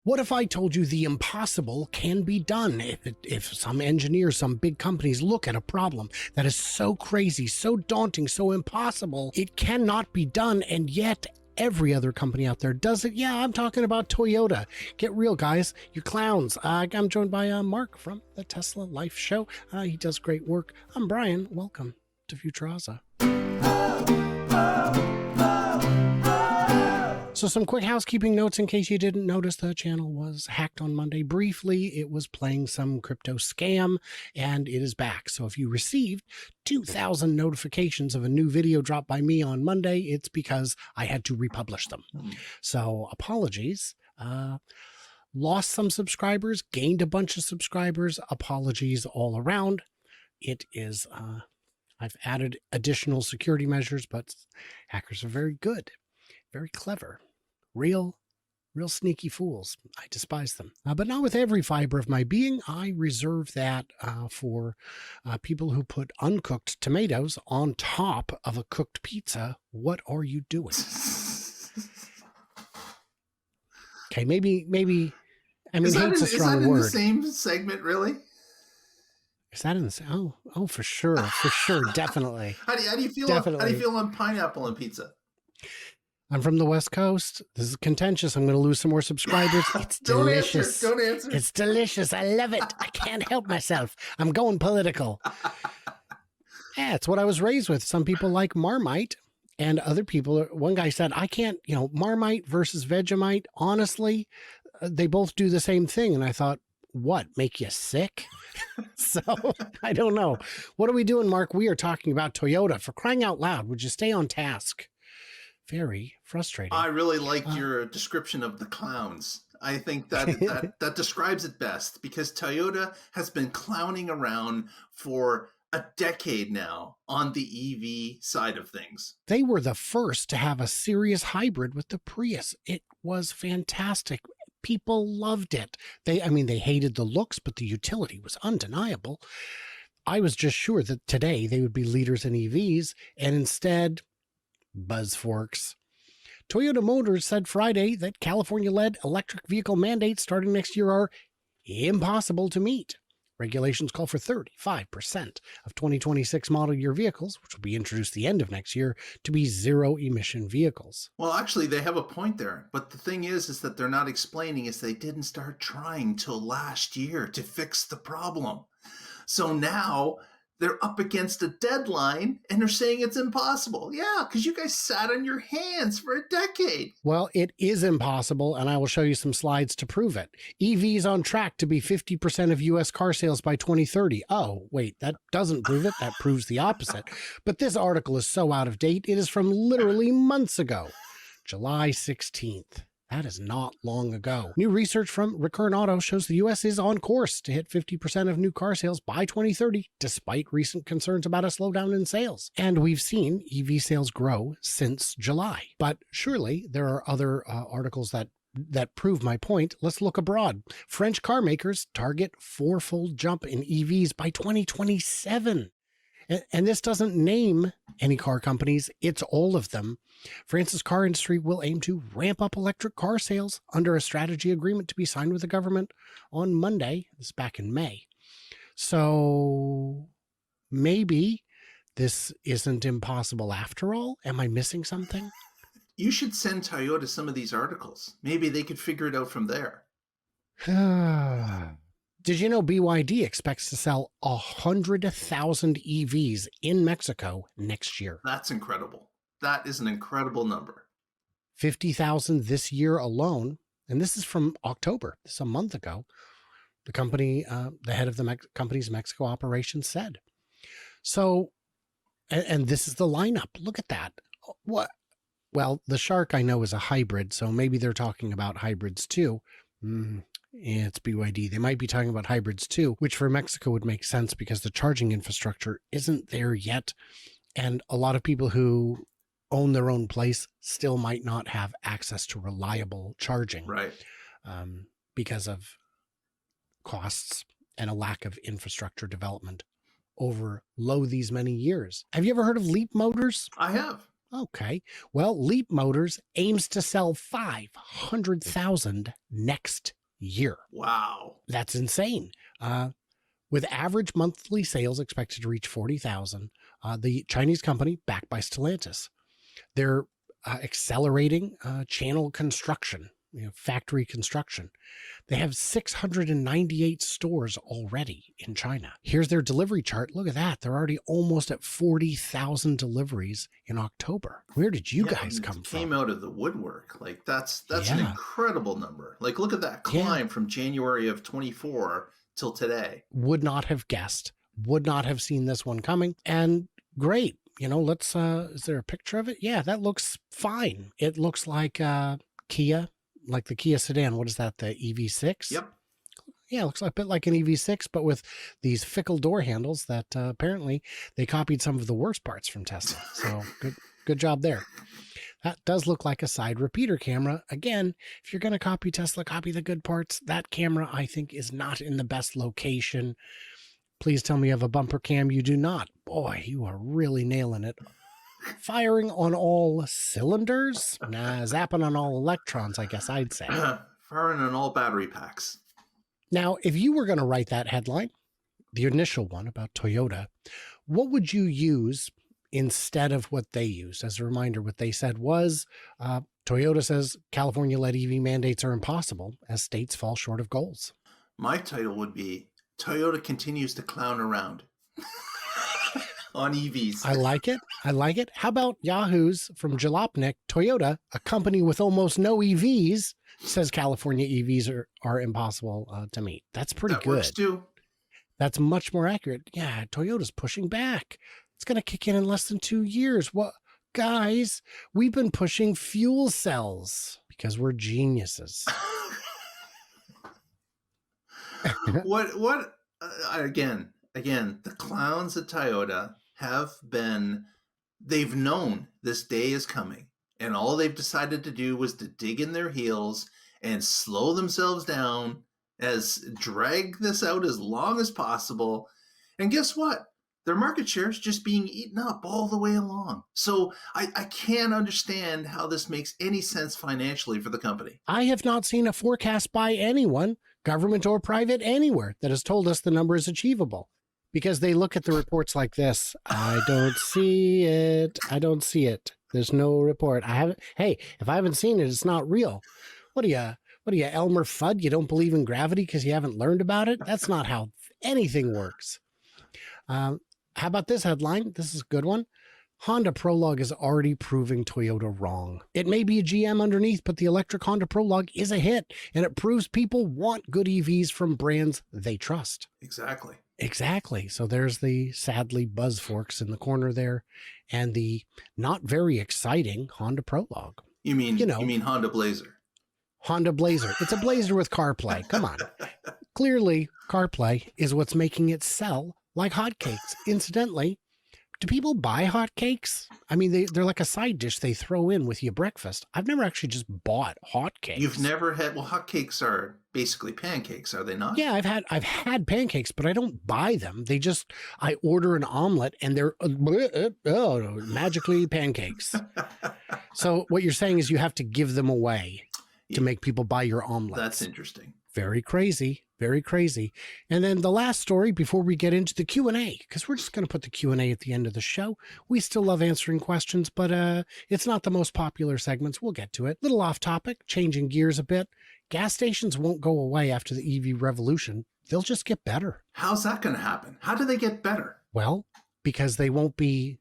What if I told you the impossible can be done? If some engineers, some big companies look at a problem that is so crazy, so daunting, so impossible, it cannot be done, and yet every other company out there does it. Yeah, I'm talking about Toyota. Get real, guys. You clowns. I'm joined by Mark from the Tesla Life Show. He does great work. I'm Brian. Welcome to Futuraza. So some quick housekeeping notes in case you didn't notice. The channel was hacked on Monday briefly. It was playing some crypto scam and it is back. So if you received 2,000 notifications of a new video dropped by me on Monday, it's because I had to republish them. So apologies. Lost some subscribers, gained a bunch of subscribers. Apologies all around. It is, I've added additional security measures, but hackers are very good, very clever. Real sneaky fools. I despise them. But not with every fiber of my being. I reserve that for people who put uncooked tomatoes on top of a cooked pizza. What are you doing? Okay, maybe. I mean, hate's a strong word. Is that in the same segment, really? Is that in the same? Oh, for sure, definitely. How do you feel? Definitely. How do you feel on pineapple on pizza? I'm from the West Coast. This is contentious. I'm going to lose some more subscribers. It's delicious. Don't answer. It's delicious. I love it. I can't help myself. I'm going political. Yeah, it's what I was raised with. Some people like Marmite and other people. One guy said, I can't, Marmite versus Vegemite. Honestly, they both do the same thing. And I thought, what, make you sick? So I don't know. What are we doing, Mark? We are talking about Toyota. For crying out loud, would you stay on task? Very frustrating. I really like your description of the clowns. I think that describes it best, because Toyota has been clowning around for a decade now on the EV side of things. They were the first to have a serious hybrid with the Prius. It was fantastic. People loved it. They hated the looks, but the utility was undeniable. I was just sure that today they would be leaders in EVs, and instead, buzzforks. Toyota Motors said Friday that California-led electric vehicle mandates starting next year are impossible to meet. Regulations call for 35% of 2026 model year vehicles, which will be introduced the end of next year, to be zero-emission vehicles. Well, actually, they have a point there. But the thing is that they're not explaining is they didn't start trying till last year to fix the problem. So now they're up against a deadline and they're saying it's impossible. Yeah, because you guys sat on your hands for a decade. Well, it is impossible, and I will show you some slides to prove it. EVs on track to be 50% of U.S. car sales by 2030. Oh, wait, that doesn't prove it. That proves the opposite. But this article is so out of date. It is from literally months ago, July 16th. That is not long ago. New research from Recurrent Auto shows the U.S. is on course to hit 50% of new car sales by 2030, despite recent concerns about a slowdown in sales. And we've seen EV sales grow since July. But surely there are other articles that prove my point. Let's look abroad. French car makers target fourfold jump in EVs by 2027. And this doesn't name any car companies. It's all of them. France's car industry will aim to ramp up electric car sales under a strategy agreement to be signed with the government on Monday. This is back in May. So maybe this isn't impossible after all. Am I missing something? You should send Toyota some of these articles. Maybe they could figure it out from there. Did you know BYD expects to sell 100,000 EVs in Mexico next year? That's incredible. That is an incredible number. 50,000 this year alone. And this is from October. This is a month ago. The company, the head of the company's Mexico operation said. So, and this is the lineup. Look at that. What? Well, the Shark I know is a hybrid, so maybe they're talking about hybrids too. It's BYD. They might be talking about hybrids too, which for Mexico would make sense because the charging infrastructure isn't there yet. And a lot of people who own their own place still might not have access to reliable charging. Right. Because of costs and a lack of infrastructure development over these many years. Have you ever heard of Leap Motors? I have. Okay. Well, Leap Motors aims to sell 500,000 next year. Wow. That's insane. With average monthly sales expected to reach 40,000, the Chinese company, backed by Stellantis, they're accelerating channel construction, factory construction. They have 698 stores already in China. Here's their delivery chart. Look at that. They're already almost at 40,000 deliveries in October. Where did you guys come from? Came out of the woodwork. Like that's an Yeah. incredible number. Like look at that climb from January of 24 till today. Would not have guessed. Would not have seen this one coming. And great. Let's is there a picture of it? Yeah, that looks fine. It looks like Kia, like the Kia sedan. What is that? The EV6? Yep. Yeah, it looks a bit like an EV6, but with these fickle door handles that apparently they copied some of the worst parts from Tesla. So good job there. That does look like a side repeater camera. Again, if you're going to copy Tesla, copy the good parts. That camera, I think, is not in the best location. Please tell me you have a bumper cam. You do not. Boy, you are really nailing it. Firing on all cylinders? Nah, zapping on all electrons, I guess I'd say. Firing on all battery packs. Now, if you were going to write that headline, the initial one about Toyota, what would you use instead of what they used? As a reminder, what they said was, Toyota says California-led EV mandates are impossible as states fall short of goals. My title would be, Toyota continues to clown around on EVs. I like it. How about Yahoo's from Jalopnik? Toyota, a company with almost no EVs, says California EVs are impossible to meet. That's pretty good. Works too. That's much more accurate. Yeah, Toyota's pushing back. It's going to kick in less than 2 years. What, guys? We've been pushing fuel cells because we're geniuses. What again, the clowns at Toyota they've known this day is coming, and all they've decided to do was to dig in their heels and slow themselves down, drag this out as long as possible. And guess what? Their market share is just being eaten up all the way along. So I can't understand how this makes any sense financially for the company. I have not seen a forecast by anyone, government or private, anywhere that has told us the number is achievable, because they look at the reports like this. I don't see it. There's no report. Hey, if I haven't seen it, it's not real. What are you, Elmer Fudd? You don't believe in gravity because you haven't learned about it? That's not how anything works. How about this headline? This is a good one. Honda Prologue is already proving Toyota wrong. It may be a GM underneath, but the electric Honda Prologue is a hit, and it proves people want good EVs from brands they trust. Exactly. So there's the sadly buzz forks in the corner there, and the not very exciting Honda Prologue. You mean Honda Blazer? Honda Blazer. It's a Blazer with CarPlay. Come on. Clearly, CarPlay is what's making it sell like hotcakes. Incidentally, do people buy hotcakes? I mean, they're like a side dish they throw in with your breakfast. I've never actually just bought hotcakes. You've never had? Well, hotcakes are basically pancakes, are they not? Yeah, I've had pancakes, but I don't buy them. I order an omelet and they're magically pancakes. So what you're saying is you have to give them away to make people buy your omelets. That's interesting. Very crazy. Very crazy. And then the last story before we get into the Q&A, because we're just going to put the Q&A at the end of the show. We still love answering questions, but it's not the most popular segments. We'll get to it. Little off topic, changing gears a bit. Gas stations won't go away after the EV revolution. They'll just get better. How's that going to happen? How do they get better? Well, because they won't be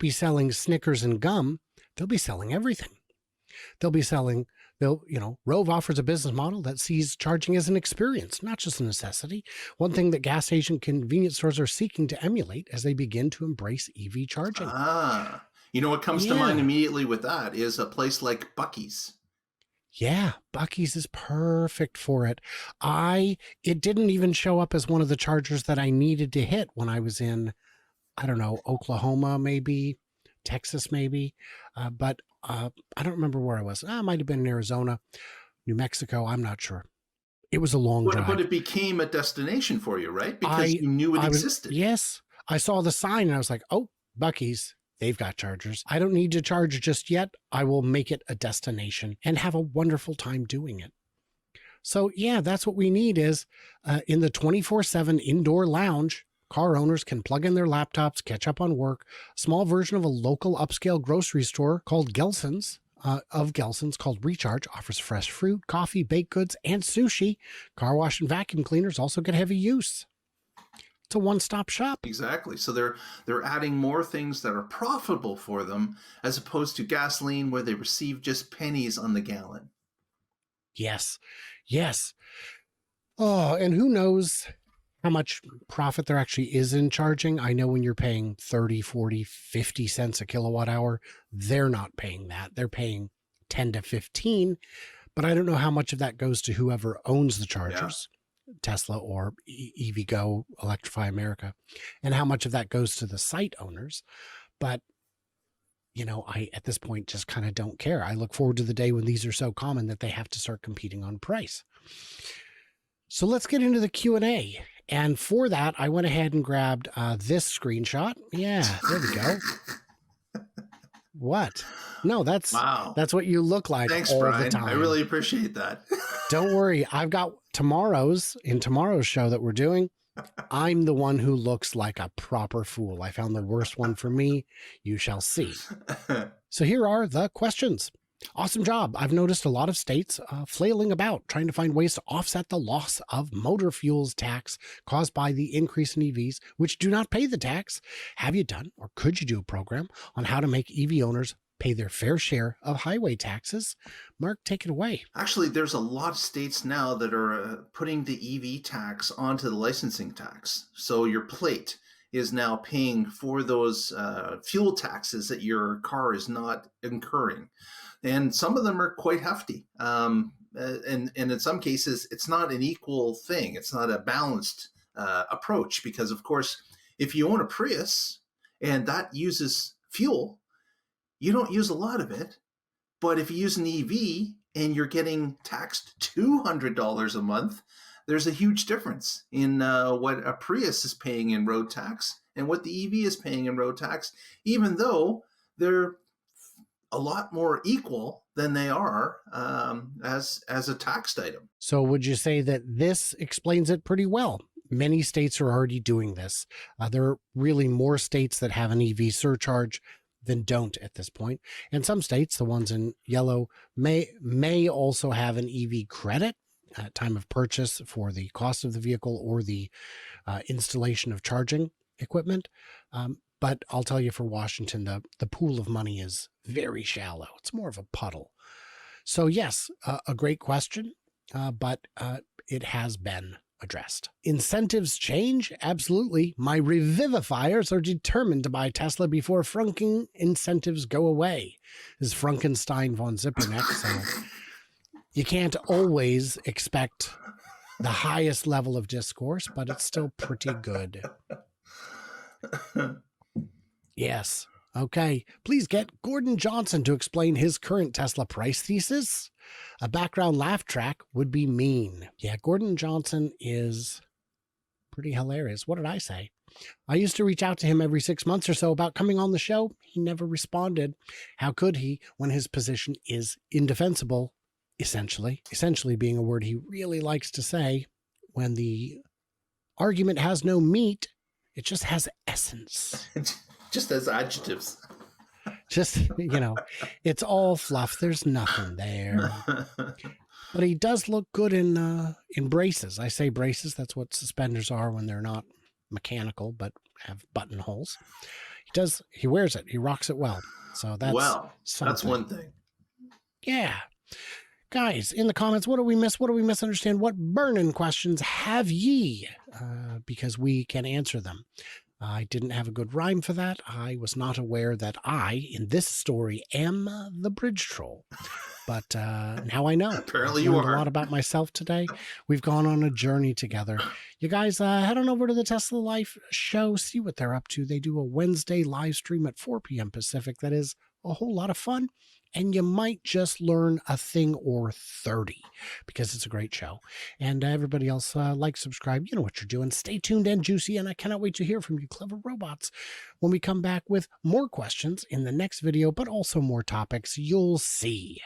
selling Snickers and gum. They'll be selling everything. Rove offers a business model that sees charging as an experience, not just a necessity. One thing that gas station convenience stores are seeking to emulate as they begin to embrace EV charging. What comes to mind immediately with that is a place like Buc-ee's. Yeah, Buc-ee's is perfect for it. It didn't even show up as one of the chargers that I needed to hit when I was in, Oklahoma, maybe, Texas, maybe. But I don't remember where I was. I might have been in Arizona, New Mexico. I'm not sure. It was a long drive. But it became a destination for you, right? Because you knew it existed. Yes. I saw the sign and I was like, oh, Buc-ee's. They've got chargers. I don't need to charge just yet. I will make it a destination and have a wonderful time doing it. So yeah, that's what we need is in the 24/7 indoor lounge, car owners can plug in their laptops, catch up on work. A small version of a local upscale grocery store called Gelson's, called Recharge, offers fresh fruit, coffee, baked goods, and sushi. Car wash and vacuum cleaners also get heavy use. It's a one-stop shop. Exactly. So they're adding more things that are profitable for them as opposed to gasoline where they receive just pennies on the gallon. Yes. Oh, and who knows how much profit there actually is in charging. I know when you're paying 30, 40, 50 cents a kilowatt hour, they're not paying that. They're paying 10 to 15, but I don't know how much of that goes to whoever owns the chargers, Tesla or EVgo, Electrify America, and how much of that goes to the site owners. But I, at this point, just kind of don't care. I look forward to the day when these are so common that they have to start competing on price. So let's get into the Q&A. And for that, I went ahead and grabbed this screenshot. Yeah, there we go. What? No, that's what you look like. Thanks, all Brian. the time. I really appreciate that. Don't worry. I've got tomorrow's show that we're doing. I'm the one who looks like a proper fool. I found the worst one for me. You shall see. So here are the questions. Awesome job. I've noticed a lot of states flailing about, trying to find ways to offset the loss of motor fuels tax caused by the increase in EVs, which do not pay the tax. Have you done, or could you do a program on how to make EV owners pay their fair share of highway taxes? Mark, take it away. Actually, there's a lot of states now that are putting the EV tax onto the licensing tax. So your plate is now paying for those fuel taxes that your car is not incurring. And some of them are quite hefty. And in some cases, it's not an equal thing. It's not a balanced approach because, of course, if you own a Prius and that uses fuel, you don't use a lot of it. But if you use an EV and you're getting taxed $200 a month, there's a huge difference in what a Prius is paying in road tax and what the EV is paying in road tax, even though they're a lot more equal than they are as a taxed item. So would you say that this explains it pretty well? Many states are already doing this. There are really more states that have an EV surcharge than don't at this point. And some states, the ones in yellow, may also have an EV credit at time of purchase for the cost of the vehicle or the installation of charging equipment. But I'll tell you, for Washington, the pool of money is very shallow. It's more of a puddle. So yes, a great question, but it has been addressed. Incentives change? Absolutely. My revivifiers are determined to buy Tesla before Franken incentives go away. This is Frankenstein von Zipperneck. So you can't always expect the highest level of discourse, but it's still pretty good. Yes. Okay. Please get Gordon Johnson to explain his current Tesla price thesis. A background laugh track would be mean. Yeah, Gordon Johnson is pretty hilarious. What did I say? I used to reach out to him every 6 months or so about coming on the show. He never responded. How could he when his position is indefensible, essentially? Essentially being a word he really likes to say. When the argument has no meat, it just has essence. Just as adjectives. Just, it's all fluff. There's nothing there. But he does look good in braces. I say braces. That's what suspenders are when they're not mechanical, but have buttonholes. He wears it. He rocks it well. So that's one thing. Yeah. Guys, in the comments, what do we miss? What do we misunderstand? What burning questions have ye? Because we can answer them. I didn't have a good rhyme for that. I was not aware that I, in this story, am the bridge troll. But now I know. Apparently you are. A lot about myself today. We've gone on a journey together. You guys head on over to the Tesla Life show, see what they're up to. They do a Wednesday live stream at 4 p.m. Pacific. That is a whole lot of fun. and you might just learn a thing or 30 because it's a great show. And everybody else, like, subscribe. You know what you're doing. Stay tuned and juicy, and I cannot wait to hear from you clever robots when we come back with more questions in the next video, but also more topics. You'll see.